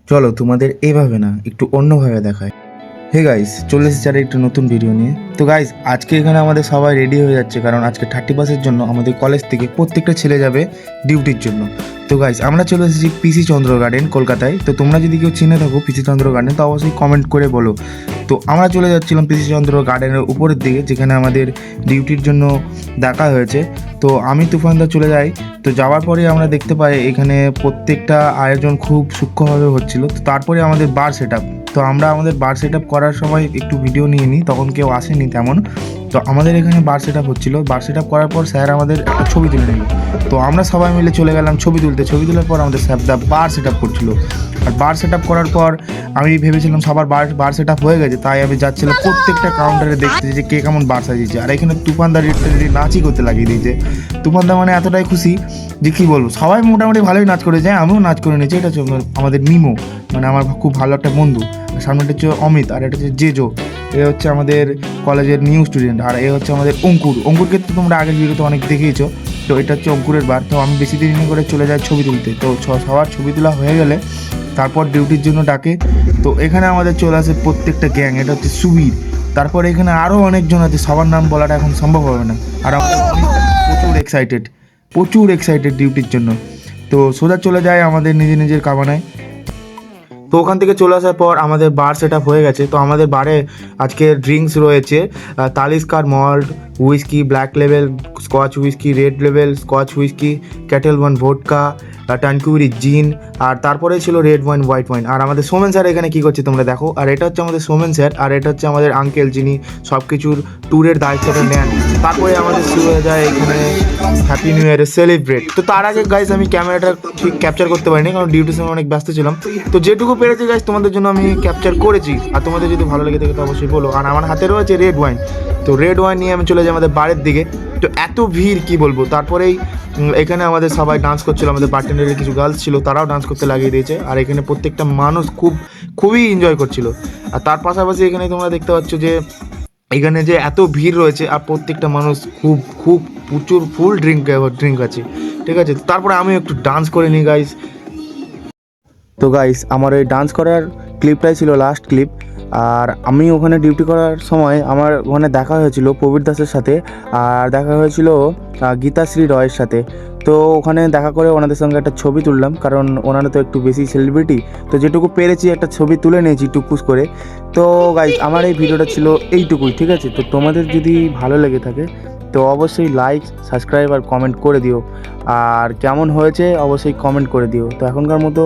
চলো তোমাদের এইভাবে না একটু অন্যভাবে দেখায়। হে গাইস, চলে এসেছি আর একটা নতুন ভিডিও নিয়ে। তো গাইস, আজকে এখানে আমাদের সবাই রেডি হয়ে যাচ্ছে, কারণ আজকে 30 জন্য আমাদের কলেজ থেকে প্রত্যেকটা ছেলে যাবে ডিউটির জন্য। তো গাইস, আমরা চলে এসেছি পিসি চন্দ্র গার্ডেন কলকাতায়। তো তোমরা যদি কেউ চিনে থাকো পিসি চন্দ্র গার্ডেন, তো অবশ্যই কমেন্ট করে বলো। তো আমরা চলে যাচ্ছিলাম পিসি চন্দ্র গার্ডেনের উপরের দিকে, যেখানে আমাদের ডিউটির জন্য দেখা হয়েছে। তো আমি তুফানদা চলে যাই। তো যাওয়ার পরে আমরা দেখতে পাই এখানে প্রত্যেকটা আয়োজন খুব সূক্ষ্মভাবে হচ্ছিল। তো তারপরে আমাদের বার সেট আপ। তো আমরা আমাদের বার সেট আপ করার সময় একটু ভিডিও নিয়ে নিই, তখন কেউ আসেনি তেমন। তো আমাদের এখানে বার সেট আপ হচ্ছিলো। বার সেট আপ করার পর স্যার আমাদের একটা ছবি তুলে নিল। তো আমরা সবাই মিলে চলে গেলাম ছবি তুলতে। ছবি তোলার পর আমাদের স্যারদা বার সেট আপ করছিলো। আর বার সেট আপ করার পর আমি ভেবেছিলাম সবার বার সেট আপ হয়ে গেছে, তাই আমি যাচ্ছিলাম প্রত্যেকটা কাউন্টারে দেখতে যে কে কেমন বার সাজিয়েছে। আর এখানে তুফানদা নাচই করতে লাগিয়ে দিয়েছে। তুফানদা মানে এতটাই খুশি যে কী বলবো, সবাই মোটামুটি ভালোই নাচ করে যায়, আমিও নাচ করে নিয়েছি। এটা হচ্ছে আমাদের মিমো, মানে আমার খুব ভালো একটা বন্ধু। সামনেটা হচ্ছে অমিত, আর এটা হচ্ছে জেজো। এ হচ্ছে আমাদের কলেজের নিউ স্টুডেন্ট। আর এ হচ্ছে আমাদের অঙ্কুরকে তো তোমরা আগের ভিডিওতে অনেক দেখেইছো। তো এটা হচ্ছে অঙ্কুরের বার। তো আমি বেশি দেরি করে চলে যাই ছবি তুলতে। তো সবার ছবি তোলা হয়ে গেলে তারপর ডিউটির জন্য ডাকে। তো এখানে আমাদের চলে আসে প্রত্যেকটা গ্যাং। এটা হচ্ছে সুবীর। তারপর এখানে আরও অনেকজন আছে, সবার নাম বলাটা এখন সম্ভব হবে না। আর আমরা প্রচুর এক্সাইটেড ডিউটির জন্য। তো সোজা চলে যায় আমাদের নিজের কাবানায়। তো ওখান থেকে চলে আসার পর আমাদের বার সেট আপ হয়ে গেছে। তো আমাদের বারে আজকে ড্রিঙ্কস রয়েছে তালিস্কার malt, whisky, black level, Scotch whisky, red level, Scotch whisky, cattle one vodka, টানকুরি জিন, আর তারপরে ছিল রেড ওয়াইন, হোয়াইট ওয়াইন। আর আমাদের সোমেন স্যার এখানে কী করছে তোমরা দেখো। আর এটা হচ্ছে আমাদের সোমেন স্যার, আর এটা হচ্ছে আমাদের আঙ্কেল, যিনি সব কিছুর ট্যুরের দায়িত্বটা নেন। তারপরে আমাদের শুরু হয়ে যায় এখানে হ্যাপি নিউ ইয়ারের সেলিব্রেট। তো তার আগে গাইজ আমি ক্যামেরাটা ঠিক ক্যাপচার করতে পারিনি, কারণ ডিউটির সময় অনেক ব্যস্ত ছিলাম। তো যেটুকু পেরেছি গাইজ তোমাদের জন্য আমি ক্যাপচার করেছি। আর তোমাদের যদি ভালো লেগে থাকে তো অবশ্যই বলো। আর আমার হাতে রয়েছে রেড ওয়াইন। তো রেড ওয়াইন নিয়ে আমি চলে যাই আমাদের বাড়ির দিকে। তো এত ভিড় কি বলবো। তারপরেই এখানে আমাদের সবাই ডান্স করছিল। আমাদের বারটেন্ডারের কিছু গার্লস ছিল, তারাও ডান্স করতে লাগিয়ে দিয়েছে। আর এখানে প্রত্যেকটা মানুষ খুবই এনজয় করছিল। আর তার পাশাপাশি এখানে তোমরা দেখতে পাচ্ছ যে এখানে যে এত ভিড় রয়েছে, আর প্রত্যেকটা মানুষ খুব প্রচুর ফুল ড্রিঙ্ক আছে, ঠিক আছে। তারপরে আমি একটু ডান্স করে নিই গাইস। তো গাইস, আমার ওই ডান্স করার ক্লিপটাই ছিল লাস্ট ক্লিপ। আর আমি ওখানে ডিউটি করার সময় আমার ওখানে দেখা হয়েছিল প্রবীর দাসের সাথে, আর দেখা হয়েছিল গীতাশ্রী রয়ের সাথে। তো ওখানে দেখা করে ওনাদের সঙ্গে একটা ছবি তুললাম, কারণ ওনারা তো একটু বেশি সেলিব্রিটি। তো যেটুকু পেরেছি একটা ছবি তুলে নিয়েছি টুকুস করে। তো গাইস, আমার এই ভিডিওটা ছিল এইটুকুই, ঠিক আছে। তো তোমাদের যদি ভালো লেগে থাকে তো অবশ্যই লাইক, সাবস্ক্রাইব আর কমেন্ট করে দিও। আর কেমন হয়েছে অবশ্যই কমেন্ট করে দিও। তো এখনকার মতো